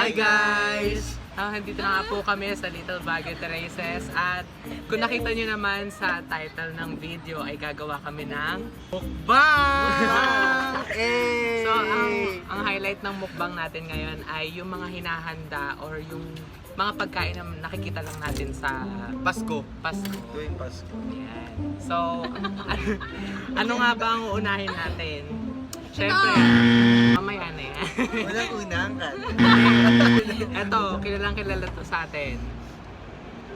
Hi guys! Nandito na nga po kami sa Little Baguio Terraces at kung nakita nyo naman sa title ng video ay gagawa kami ng Mukbang! So ang highlight ng mukbang natin ngayon ay yung mga hinahanda or yung mga pagkain na nakikita lang natin sa Pasko. Tuwing Pasko. Yan. So, ano nga ba ang uunahin natin? Siyempre, mamaya na yan. Walang unang ka. Eto, kilalang kilala to sa atin.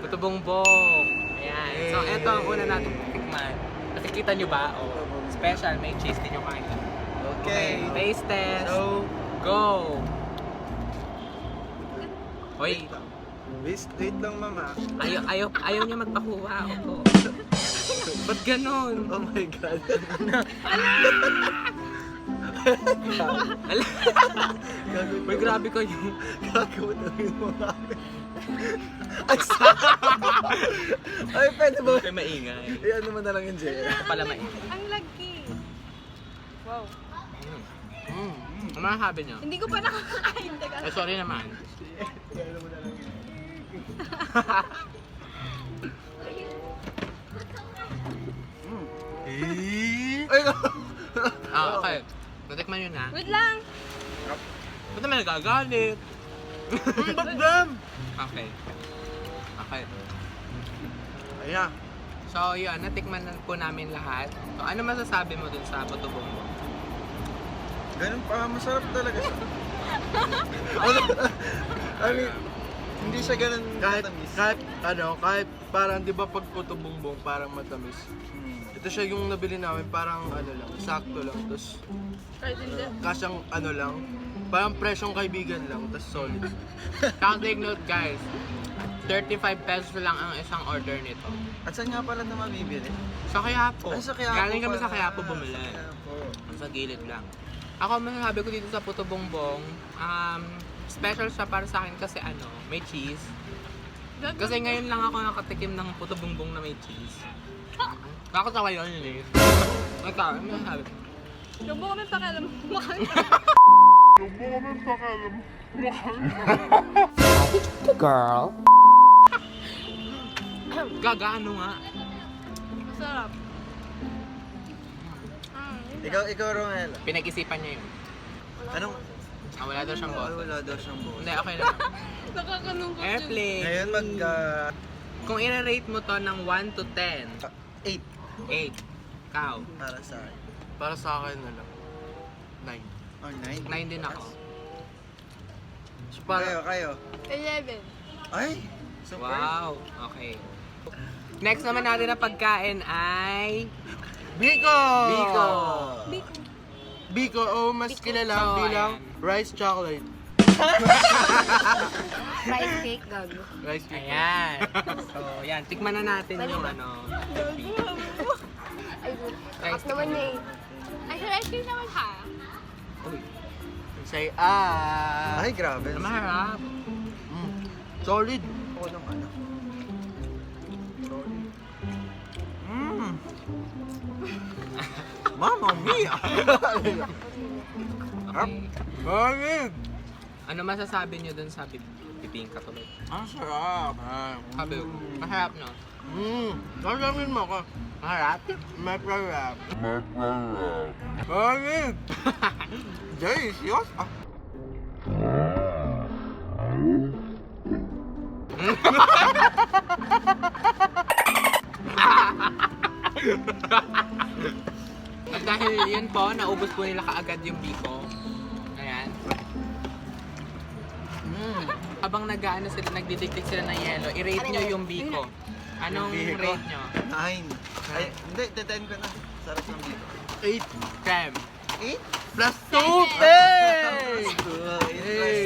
Puto bongbong. Ayan. So, eto ang una natin tikman. Nakikita nyo ba? Oh, special, may cheese din yung kain. Okay, taste test. So, Go! Hoy, wait lang mama. ayaw niya magpakuha. Opo. Ba't ganon? Oh my God. May grabe kayo. Gagawin mo kami. Ay, pwede ba? May maingay. Eh, ano man na lang yung Jay. Pala maingay. Ang lagi. Wow. Ano masasabi niyo? Hindi ko pa nakakain. Eh, sorry naman. Ano mo na lang yun. Ay, Okay. Natikman nyo na. Wait lang. Ba't naman nagagalit? bagdam! Okay. Okay. Ayan. So, yun. Natikman na po namin lahat. So, ano masasabi mo dun sa puto bongbong? Ganun pa, masarap talaga siya. I mean, hindi siya ganun matamis. Kahit parang di ba pag puto bongbong parang matamis. Ito siya yung nabili namin parang ano lang, sakto lang. Tapos kasyang ano lang, parang presyong kaibigan lang, tapos solid. Take note, guys. 35 pesos lang ang isang order nito. At saan nga pala na mabibili? Sa Quiapo. Ay, sa Quiapo Galing kami sa pala. Quiapo bumili. Sa Quiapo. Sa gilid lang. Ako, masasabi ko dito sa puto bongbong, special siya para sa akin kasi ano, may cheese. Kasi ngayon lang ako nakatikim ng puto bongbong na may cheese. Nakatawa yun eh. Nagkaroon, ano masasabi? Huwag mo kami pakialam. Girl. Gagaano nga. Masarap. Ikaw, Romel. Pinag-isipan niya yun. Anong? Wala daw siyang boto. Wala daw siyang boto. Hindi, okay lang. Nakakalungkot yun. Airplane. Ngayon Kung i-rate mo to ng 1 to 10, 8 8. Cow. para sa akin. Para sa akin na lang, 9. Oh, 9? 9 din ako. So parang, Kayo. 11. Ay! Super. Wow. Okay. Next naman natin na pagkain ay Biko! Biko. Biko o mas kilala So, bilang ayan. rice chocolate. Rice cake, gago. Rice cake. Ayan. So, yan. Tikman na natin yung ano. Ay, Rice naman cake. niya eh. Ay, rice cake naman ha. Uy. Say Ay, grabe. Maharap. Solid. Ako ng ano. Solid. Mama mia! Okay. Solid! Ano masasabi niyo dun sa bibingka tuloy? Ang sarap. Sabi ko, maharap no? Sasabihin mo ko. Maharap? Masarap. Solid! Delicious! Ah. At dahil yun po, naubos po nila kaagad yung biko. Ayan. Habang nag-ano sila, nagdidikdik sila ng yelo, i-rate nyo yung biko. Anong Yung biko? rate nyo? 9. Ay, hindi, 10 ko na. Sarap ng dito. 8 10. 8? plus 2! Hey!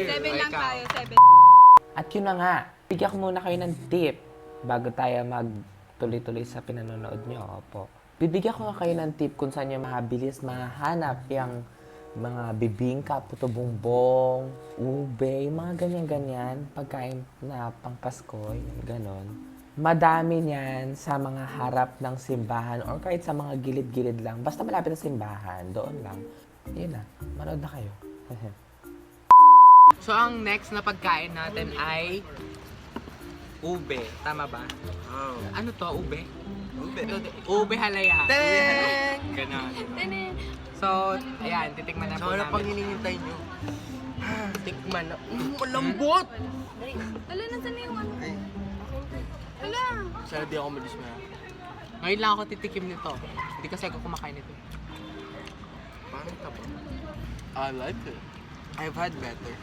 7 lang Ikaw. tayo, 7. At yun na nga, bigyan ko muna kayo ng tip bago tayo magtuloy-tuloy sa pinanonood nyo. Opo. Bibigyan ko nga kayo ng tip kung saan nyo mabilis mahanap yung mga bibingka, puto bongbong, ube, mga ganyan-ganyan, pagkain na pang Pasko, ganon. Madami niyan sa mga harap ng simbahan or kahit sa mga gilid-gilid lang. Basta malapit na simbahan, doon lang. Yun na, manood na kayo. So, ang next na pagkain natin ay ube. Tama ba? Oh. Ano to? Ube? Ube. Ube halaya. Teng! Ganon. Tanin. So, ayan, titikman na So, po ano pang namin. hinihintay nyo? Tikman na. Malambot! Ala, nasa na yung ano? Ay, Ala. Sana di ako madismaya. Ngayon lang ako titikim nito. Hindi kasi ako kumakain nito. Parang taba. I like it. I've had better.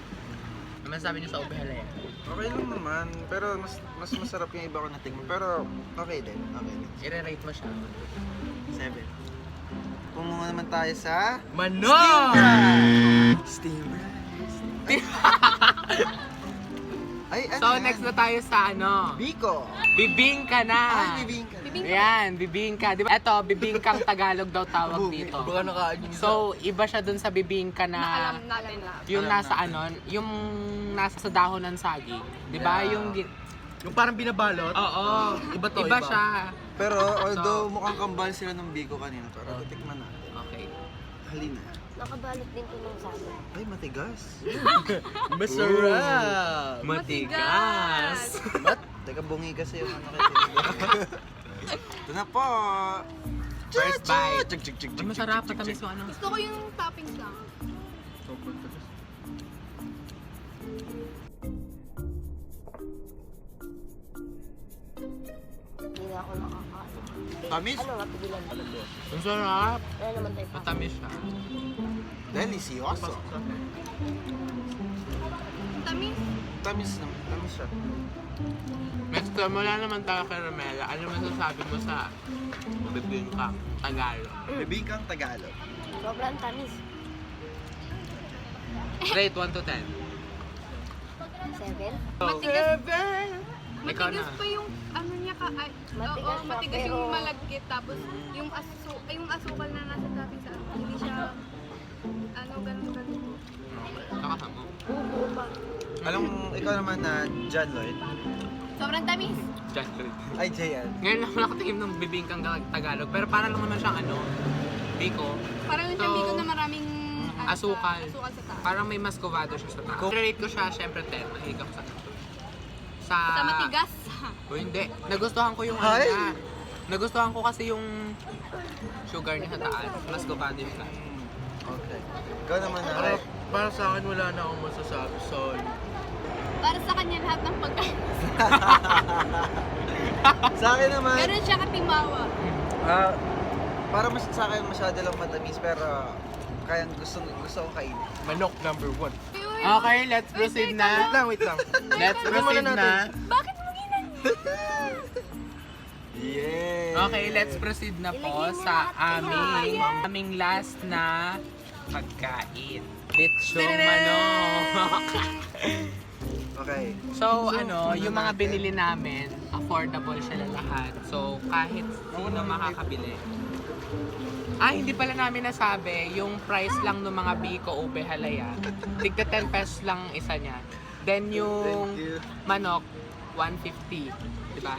Ano masasabi niyo sa ube halaya? okay lang naman. Pero mas masarap yung iba ko natingin. Pero okay din. Okay din. I-rate mo siya. 7. Pumunga naman tayo sa... Manok! Steamer. Ay, ano So, yan? next na tayo sa ano? Biko. Bibingka na! Ay, bibingka. Ayan, bibingka. Di ba? Ito, bibingkang Tagalog daw tawag dito. Baka nakain yung So, iba siya dun sa bibingka na Alam natin lahat. yung Alam nasa ano, yung nasa sa dahon ng saging. Di ba? Yeah. yung parang binabalot. Oo. Iba to, Iba iba. siya. Pero although mukhang kambal sila ng Biko kanina, pero titikman natin. Okay. Halina. Nakabalot din ko ng sabi. Ay, matigas. Masarap! Matigas! Ba't? Teka, bungi kasi yung ano kayo. Ito na po. First bite. Chik, chik, chik, Ay, chik, masarap. chik, chik, Matamis chik. yung ano. Gusto ko yung toppings lang. Hindi na ako nakakain. Tamis? Ano nga, pigilan ba? Ang sarap. Kaya naman tayo pa. Matamis siya. Delicioso. Tamis. Tamis siya. Next time, wala naman tayo kay Romela. Ano masasabi mo sa bibingkang Tagalog? Bibingkang Tagalog. Sobrang tamis. Rate 1 to 10. 7? Matigas. Ikaw na. Matigas pa yung ano niya ka. Ay, Matigas oo, siya, matigas pero- yung malagkit. Tapos yung asukal na nasa toppings sa hindi siya ano, ganun. Nakakamo. Alam mo, ikaw naman na John Lloyd. Sobrang tamis. Just do it. Ay, JL. Ngayon lang ako nakatikim ng bibingkang Tagalog. Pero para lang naman siyang ano, biko. Parang yung sabi ko na maraming Asukal. asukal sa taas. Parang may mascovado siya sa taas. Rate ko siya, syempre 10. Mahilig ako sa Sa matigas. O hindi. Nagustuhan ko yung ano Ay! niya. Nagustuhan ko kasi yung sugar niya sa taas. Mascovado siya. Okay. Ikaw naman na. Para sa akin, wala na akong masasabi. Sorry. Para sa kanya lahat ng pagkain. Sa akin naman, Ganun siya katimawa. para sa akin masyado lang matamis, pero kaya gusto kong kainin. Manok number 1. Okay, let's proceed na. Wait lang. Let's proceed na. Bakit mo ginan? Yeah. Okay, let's proceed na po sa aming last na pagkain. Lechong manok. Okay. So, ano, yung mga binili namin, affordable sila lahat. So, kahit sino makakabili. Hindi pala namin nasabi, yung price lang ng mga Biko Ube Halaya, tigta 10 pesos lang isa niya. Then yung Thank you. manok, 150. Diba?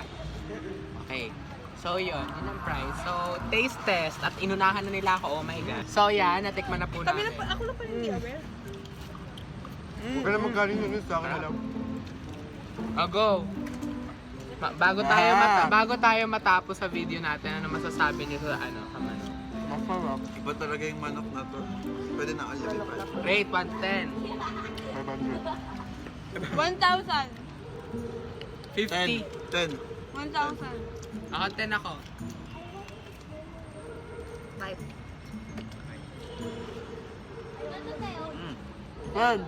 Okay. So, yun ang price. So, taste test. At inunahan na nila ako, oh my God. So, yan, natikman na po namin. Ako na pala hindi aware. Huwag ka na magkaling yun sa akin na lang. Go! Bago tayo matapos sa video natin, ano masasabi niyo sa ano, kamano? Masarap. Iba talaga yung manok na to. Pwede na alawin pa. Rate 1 to 10. 1,000. 50. 10. 1,000. Ako 10 ako. 5.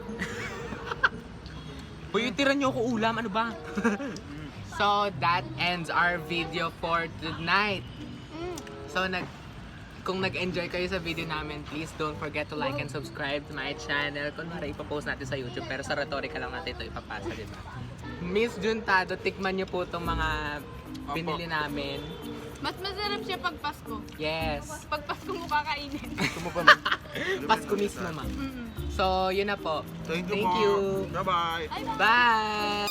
Uy, tira niyo ako ulam, ano ba? So, that ends our video for tonight. So, kung nag-enjoy kayo sa video namin, please don't forget to like and subscribe to my channel. Kunwari, ipapost natin sa YouTube, pero sa Retorika lang natin ito ipapasa, di ba? Miss Juntado, tikman niyo po itong mga binili namin. Mas masarap siya pag Pasko. Yes. Pag Pasko mo kakainin. Gusto mo pa man. Pasko mismo, ma'am. So, yun na po. Thank you. Bye-bye. Bye!